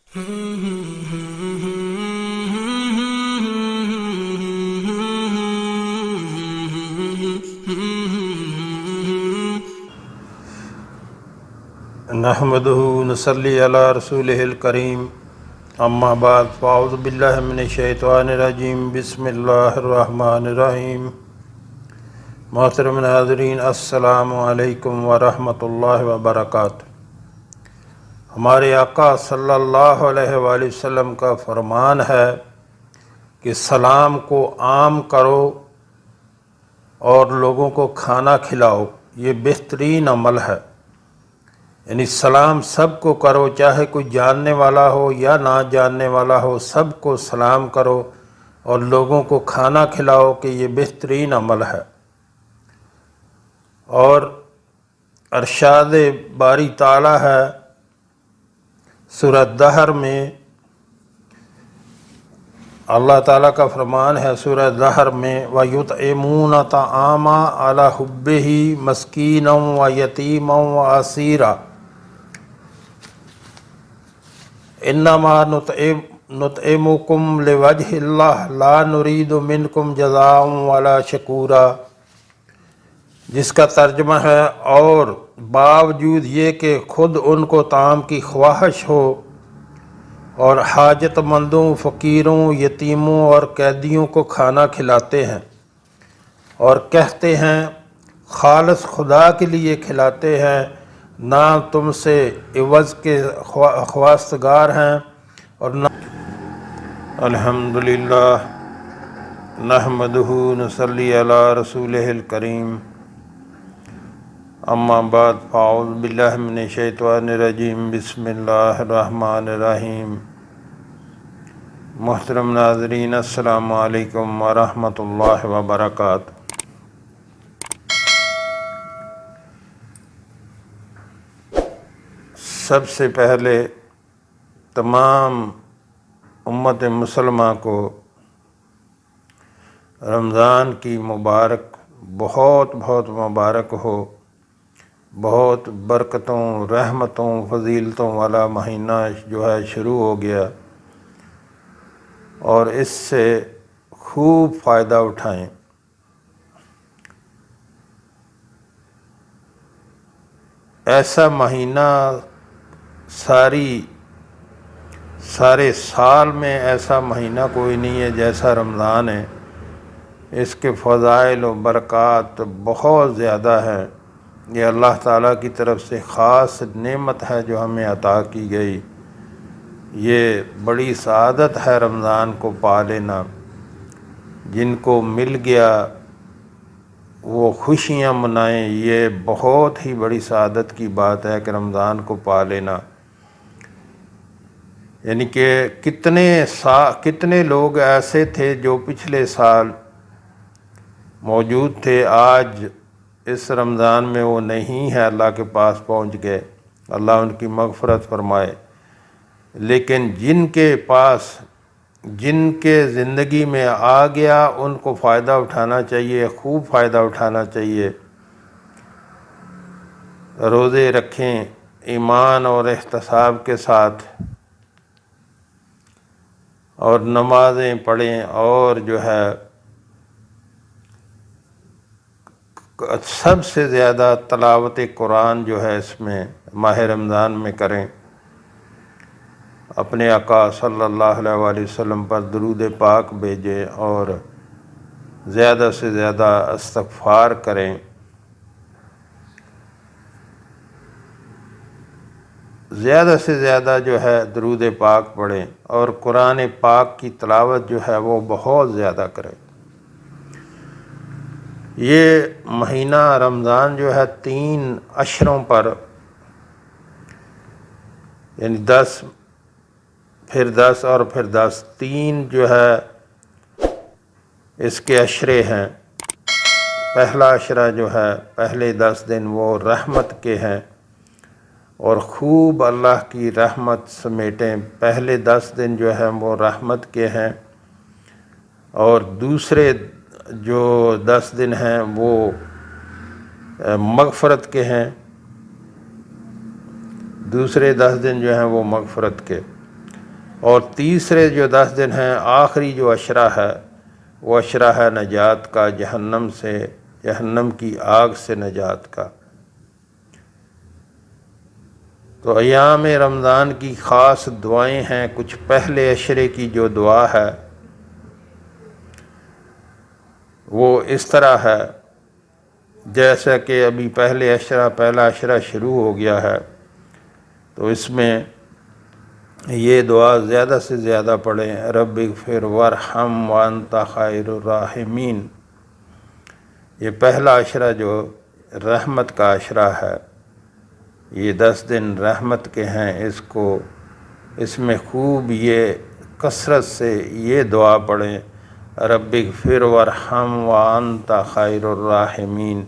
نحمدہ نصلی علی رسولہ الکریم اما بعد فاعوذ باللہ من الشیطان الرجیم بسم اللہ الرحمن الرحیم محترم ناظرین السلام علیکم ورحمۃ اللہ وبرکاتہ۔ ہمارے آقا صلی اللہ علیہ وآلہ وسلم کا فرمان ہے کہ سلام کو عام کرو اور لوگوں کو کھانا کھلاؤ، یہ بہترین عمل ہے۔ یعنی سلام سب کو کرو، چاہے کوئی جاننے والا ہو یا نہ جاننے والا ہو، سب کو سلام کرو اور لوگوں کو کھانا کھلاؤ کہ یہ بہترین عمل ہے۔ اور ارشاد باری تعالی ہے سورہ دہر میں، اللہ تعالیٰ کا فرمان ہے سورہ دہر میں وَيُطْعِمُونَ الطَّعَامَ عَلَىٰ حُبِّهِ مِسْكِينًا وَيَتِيمًا وَأَسِيرًا انما نطعمکم لوجہ اللہ لا نرید منکم جزاء ولا شکورا، جس کا ترجمہ ہے اور باوجود یہ کہ خود ان کو طعام کی خواہش ہو اور حاجت مندوں، فقیروں، یتیموں اور قیدیوں کو کھانا کھلاتے ہیں اور کہتے ہیں خالص خدا کے لیے کھلاتے ہیں، نہ تم سے عوض کے خواستگار ہیں اور نہ الحمدللہ نحمدہ نصلی علی رسولہ الکریم اما بعد فاعوذ باللہ من الشیطان الرجیم بسم اللہ الرحمن الرحیم۔ محترم ناظرین السلام علیکم ورحمۃ اللہ وبرکاتہ۔ سب سے پہلے تمام امت مسلمہ کو رمضان کی بہت بہت مبارک ہو، بہت برکتوں، رحمتوں، فضیلتوں والا مہینہ جو ہے شروع ہو گیا، اور اس سے خوب فائدہ اٹھائیں۔ ایسا مہینہ سارے سال میں ایسا مہینہ کوئی نہیں ہے جیسا رمضان ہے۔ اس کے فضائل و برکات بہت زیادہ ہے۔ یہ اللہ تعالیٰ کی طرف سے خاص نعمت ہے جو ہمیں عطا کی گئی۔ یہ بڑی سعادت ہے رمضان کو پا لینا۔ جن کو مل گیا وہ خوشیاں منائیں، یہ بہت ہی بڑی سعادت کی بات ہے کہ رمضان کو پا لینا۔ یعنی کہ کتنے لوگ ایسے تھے جو پچھلے سال موجود تھے، آج اس رمضان میں وہ نہیں ہے، اللہ کے پاس پہنچ گئے، اللہ ان کی مغفرت فرمائے۔ لیکن جن کے زندگی میں آ گیا ان کو فائدہ اٹھانا چاہیے، خوب فائدہ اٹھانا چاہیے۔ روزے رکھیں ایمان اور احتساب کے ساتھ، اور نمازیں پڑھیں، اور جو ہے سب سے زیادہ تلاوت قرآن جو ہے اس میں ماہ رمضان میں کریں۔ اپنے آقا صلی اللہ علیہ وآلہ وسلم پر درود پاک بھیجیں اور زیادہ سے زیادہ استغفار کریں۔ زیادہ سے زیادہ جو ہے درود پاک پڑھیں اور قرآن پاک کی تلاوت جو ہے وہ بہت زیادہ کریں۔ یہ مہینہ رمضان جو ہے 3 عشروں پر، یعنی 10 پھر 10 اور پھر 10، 3 جو ہے اس کے عشرے ہیں۔ پہلا عشرہ جو ہے پہلے 10 دن وہ رحمت کے ہیں اور خوب اللہ کی رحمت سمیٹیں۔ پہلے 10 دن جو ہے وہ رحمت کے ہیں، اور دوسرے جو 10 دن ہیں وہ مغفرت کے ہیں۔ دوسرے 10 دن جو ہیں وہ مغفرت کے، اور تیسرے جو 10 دن ہیں، آخری جو عشرہ ہے وہ عشرہ ہے نجات کا، جہنم سے، جہنم کی آگ سے نجات کا۔ تو ایام رمضان کی خاص دعائیں ہیں۔ کچھ پہلے عشرے کی جو دعا ہے وہ اس طرح ہے، جیسا کہ ابھی پہلا عشرہ شروع ہو گیا ہے، تو اس میں یہ دعا زیادہ سے زیادہ پڑھیں۔ رب اغفر وارحم وانت خیر الراحمین۔ یہ پہلا عشرہ جو رحمت کا عشرہ ہے، یہ 10 دن رحمت کے ہیں، اس میں خوب یہ کثرت سے یہ دعا پڑھیں، رب اغفر وارحم وانت خیر الراحمین،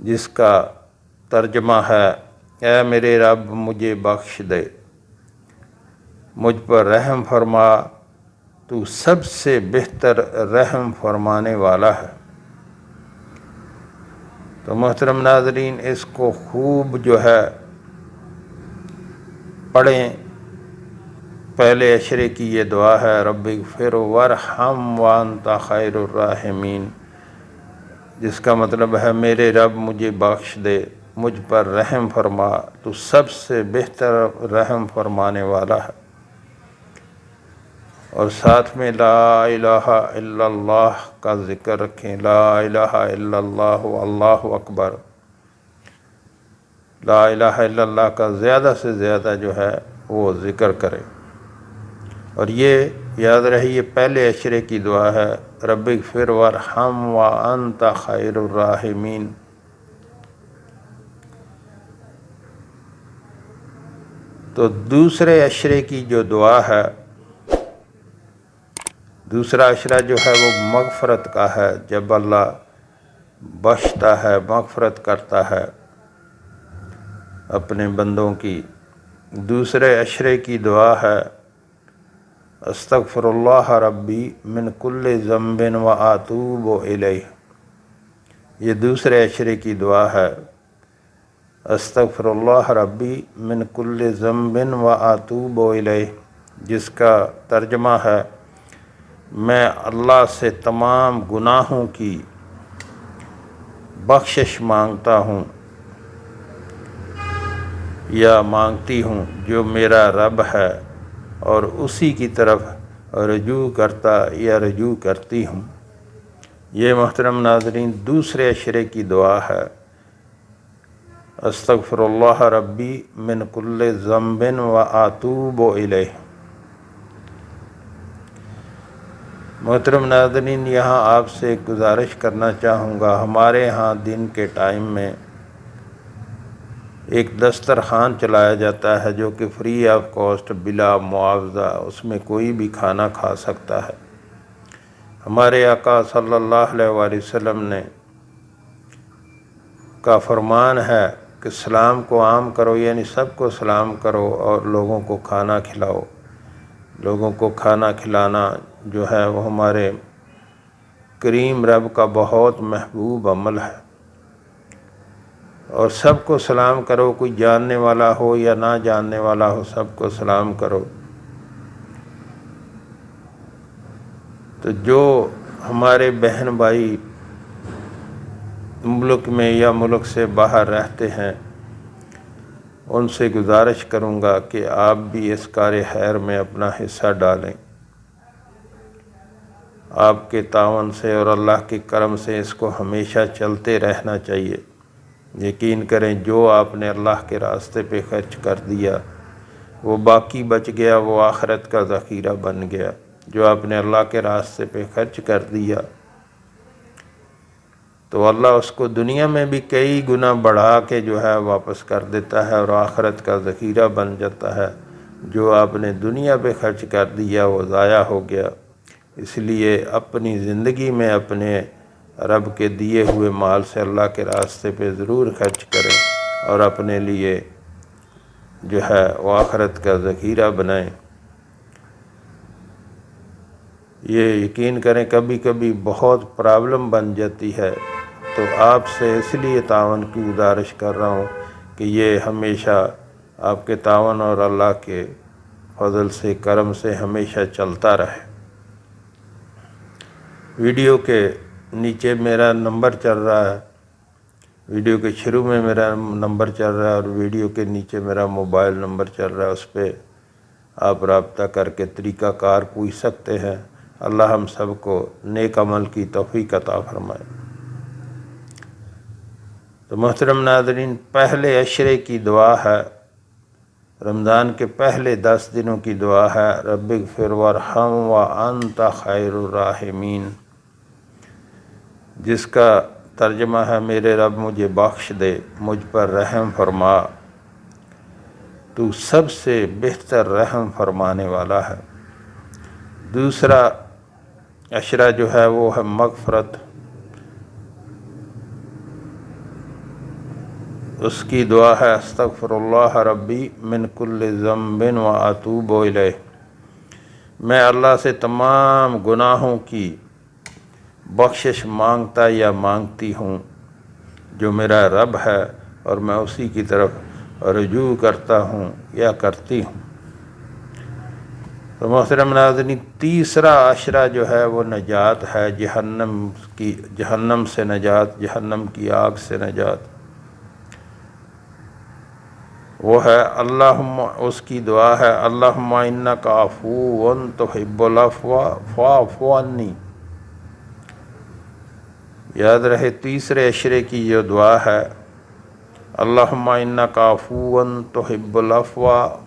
جس کا ترجمہ ہے، اے میرے رب مجھے بخش دے، مجھ پر رحم فرما، تو سب سے بہتر رحم فرمانے والا ہے۔ تو محترم ناظرین، اس کو خوب جو ہے پڑھیں۔ پہلے عشرے کی یہ دعا ہے، رب اغفر وارحم وانت خیر الراحمین، جس کا مطلب ہے میرے رب مجھے بخش دے، مجھ پر رحم فرما، تو سب سے بہتر رحم فرمانے والا ہے۔ اور ساتھ میں لا الہ الا اللہ کا ذکر رکھیں، لا الہ الا اللہ اللہ اکبر۔ لا الہ الا اللہ کا زیادہ سے زیادہ جو ہے وہ ذکر کریں۔ اور یہ یاد رہے، یہ پہلے عشرے کی دعا ہے، رب اغفر وارحم وانت خیر الراحمین۔ تو دوسرے عشرے کی جو دعا ہے، دوسرا عشرہ جو ہے وہ مغفرت کا ہے، جب اللہ بخشتا ہے، مغفرت کرتا ہے اپنے بندوں کی۔ دوسرے عشرے کی دعا ہے، استغفر اللہ ربی من کل ذنب واتوب الیہ۔ یہ دوسرے عشرے کی دعا ہے، استغفر اللہ ربی من کل ذنب واتوب الیہ، جس کا ترجمہ ہے، میں اللہ سے تمام گناہوں کی بخشش مانگتا ہوں یا مانگتی ہوں، جو میرا رب ہے، اور اسی کی طرف رجوع کرتا یا رجوع کرتی ہوں۔ یہ محترم ناظرین دوسرے عشرے کی دعا ہے، استغفر اللہ ربی من کل ذنب واتوب الیہ۔ محترم ناظرین، یہاں آپ سے ایک گزارش کرنا چاہوں گا، ہمارے ہاں دن کے ٹائم میں ایک دسترخوان چلایا جاتا ہے جو کہ فری آف کاسٹ، بلا معاوضہ، اس میں کوئی بھی کھانا کھا سکتا ہے۔ ہمارے آقا صلی اللہ علیہ وآلہ وسلم نے کا فرمان ہے کہ سلام کو عام کرو، یعنی سب کو سلام کرو اور لوگوں کو کھانا کھلاؤ۔ لوگوں کو کھانا کھلانا جو ہے وہ ہمارے کریم رب کا بہت محبوب عمل ہے۔ اور سب کو سلام کرو، کوئی جاننے والا ہو یا نہ جاننے والا ہو، سب کو سلام کرو۔ تو جو ہمارے بہن بھائی ملک میں یا ملک سے باہر رہتے ہیں، ان سے گزارش کروں گا کہ آپ بھی اس کار خیر میں اپنا حصہ ڈالیں۔ آپ کے تعاون سے اور اللہ کے کرم سے اس کو ہمیشہ چلتے رہنا چاہیے۔ یقین کریں، جو آپ نے اللہ کے راستے پہ خرچ کر دیا وہ باقی بچ گیا، وہ آخرت کا ذخیرہ بن گیا۔ جو آپ نے اللہ کے راستے پہ خرچ کر دیا تو اللہ اس کو دنیا میں بھی کئی گنا بڑھا کے جو ہے واپس کر دیتا ہے، اور آخرت کا ذخیرہ بن جاتا ہے۔ جو آپ نے دنیا پہ خرچ کر دیا وہ ضائع ہو گیا۔ اس لیے اپنی زندگی میں اپنے رب کے دیے ہوئے مال سے اللہ کے راستے پہ ضرور خرچ کریں، اور اپنے لیے جو ہے وہ آخرت کا ذخیرہ بنائیں۔ یہ یقین کریں کبھی کبھی بہت پرابلم بن جاتی ہے، تو آپ سے اس لیے تعاون کی گزارش کر رہا ہوں کہ یہ ہمیشہ آپ کے تعاون اور اللہ کے فضل سے کرم سے ہمیشہ چلتا رہے۔ ویڈیو کے نیچے میرا نمبر چل رہا ہے، ویڈیو کے شروع میں میرا نمبر چل رہا ہے اور ویڈیو کے نیچے میرا موبائل نمبر چل رہا ہے، اس پہ آپ رابطہ کر کے طریقہ کار پوچھ سکتے ہیں۔ اللہ ہم سب کو نیک عمل کی توفیق عطا فرمائے۔ تو محترم ناظرین، پہلے عشرے کی دعا ہے، رمضان کے پہلے 10 دنوں کی دعا ہے، رب اغفر وارحم وانت خیر الراحمین، جس کا ترجمہ ہے میرے رب مجھے بخش دے، مجھ پر رحم فرما، تو سب سے بہتر رحم فرمانے والا ہے۔ دوسرا عشرہ جو ہے وہ ہے مغفرت، اس کی دعا ہے استغفر اللہ ربی من کل ذنب واتوب الیہ، میں اللہ سے تمام گناہوں کی بخشش مانگتا یا مانگتی ہوں جو میرا رب ہے، اور میں اسی کی طرف رجوع کرتا ہوں یا کرتی ہوں۔ تو محترم ناظرین، تیسرا عشرہ جو ہے وہ نجات ہے، جہنم سے نجات، جہنم کی آگ سے نجات، وہ ہے اللہم، اس کی دعا ہے اللہم انک عفو تحب العفو فاعف عنی۔ یاد رہے تیسرے عشرے کی جو دعا ہے اللہم انک عفو تحب العفو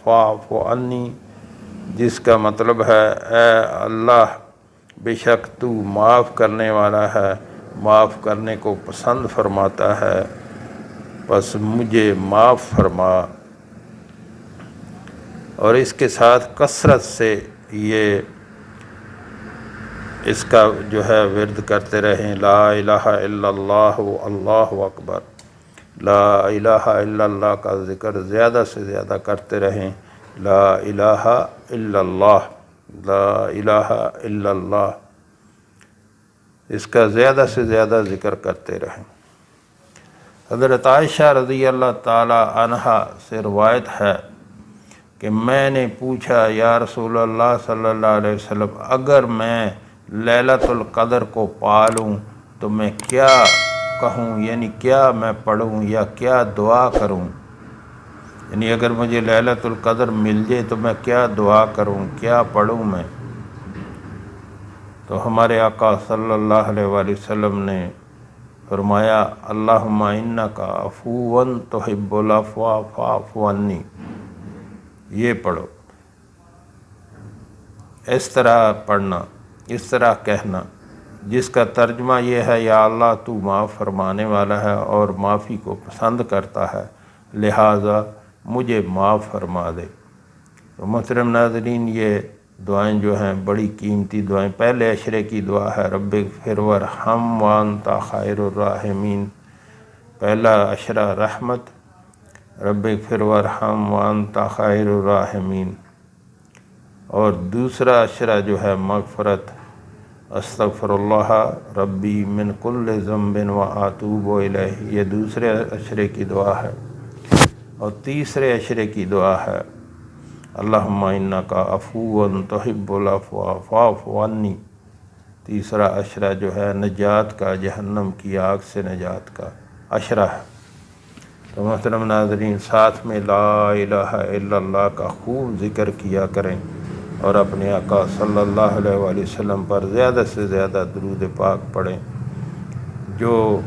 فاعف عنی، جس کا مطلب ہے اے اللہ بے شک تو معاف کرنے والا ہے، معاف کرنے کو پسند فرماتا ہے، بس مجھے معاف فرما۔ اور اس کے ساتھ کثرت سے یہ اس کا جو ہے ورد کرتے رہیں، لا الہ الا اللہ اللہ اکبر، لا الہ الا اللہ کا ذکر زیادہ سے زیادہ کرتے رہیں، لا الہ الا اللہ، لا الہ الا اللہ، اس کا زیادہ سے زیادہ ذکر کرتے رہیں۔ حضرت عائشہ رضی اللہ تعالی عنہا سے روایت ہے کہ میں نے پوچھا یا رسول اللہ صلی اللہ علیہ وسلم، اگر میں لیلۃ القدر کو پا لوں تو میں کیا کہوں، یعنی کیا میں پڑھوں یا کیا دعا کروں، یعنی اگر مجھے لیلۃ القدر مل جائے تو میں کیا دعا کروں، کیا پڑھوں میں؟ تو ہمارے آقا صلی اللہ علیہ وآلہ وسلم نے فرمایا اللہم انک عفو تحب العفو فاعف عنی، یہ پڑھو، اس طرح پڑھنا، اس طرح کہنا، جس کا ترجمہ یہ ہے یا اللہ تو معاف فرمانے والا ہے اور معافی کو پسند کرتا ہے، لہٰذا مجھے معاف فرما دے۔ تو محترم ناظرین، یہ دعائیں جو ہیں بڑی قیمتی دعائیں۔ پہلے عشرے کی دعا ہے رب اغفر وارحم وانت خیر الراحمین، پہلا عشرہ رحمت، رب اغفر وارحم وانت خیر الراحمین، اور دوسرا عشرہ جو ہے مغفرت، استغفر اللہ ربی من کل ذنب واتوب الیہ، یہ دوسرے عشرے کی دعا ہے۔ اور تیسرے عشرے کی دعا ہے اللہم انک عفو تحب العفو فاعف عنی، تیسرا عشرہ جو ہے نجات کا، جہنم کی آگ سے نجات کا عشرہ ہے۔ تو محترم ناظرین، ساتھ میں لا الہ الا اللہ کا خوب ذکر کیا کریں اور اپنے آقا صلی اللہ علیہ وآلہ وسلم پر زیادہ سے زیادہ درود پاک پڑھیں، جو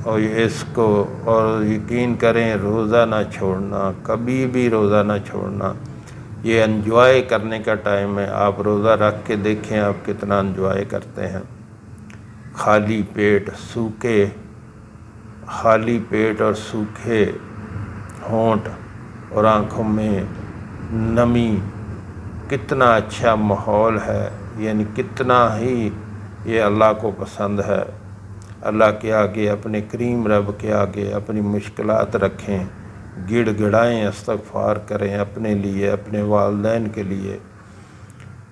اور اس کو اور یقین کریں روزہ نہ چھوڑنا، کبھی بھی روزہ نہ چھوڑنا، یہ انجوائے کرنے کا ٹائم ہے۔ آپ روزہ رکھ کے دیکھیں آپ کتنا انجوائے کرتے ہیں، خالی پیٹ اور سوکھے ہونٹ اور آنکھوں میں نمی، کتنا اچھا ماحول ہے، یعنی کتنا ہی یہ اللہ کو پسند ہے۔ اللہ کے آگے، اپنے کریم رب کے آگے اپنی مشکلات رکھیں، گڑ گڑائیں، استغفار کریں اپنے لیے، اپنے والدین کے لیے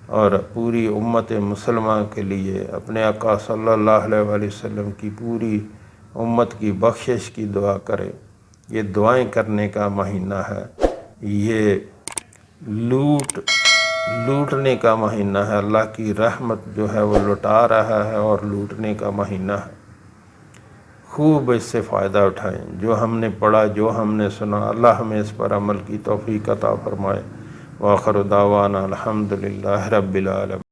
اور پوری امت مسلمہ کے لیے، اپنے آقا صلی اللہ علیہ وآلہ وسلم کی پوری امت کی بخشش کی دعا کریں۔ یہ دعائیں کرنے کا مہینہ ہے، یہ لوٹ لوٹنے کا مہینہ ہے، اللہ کی رحمت جو ہے وہ لٹا رہا ہے اور لوٹنے کا مہینہ ہے۔ خوب اس سے فائدہ اٹھائیں۔ جو ہم نے پڑھا، جو ہم نے سنا، اللہ ہمیں اس پر عمل کی توفیق عطا فرمائے۔ وآخر دعوانا الحمدللہ رب العالمین۔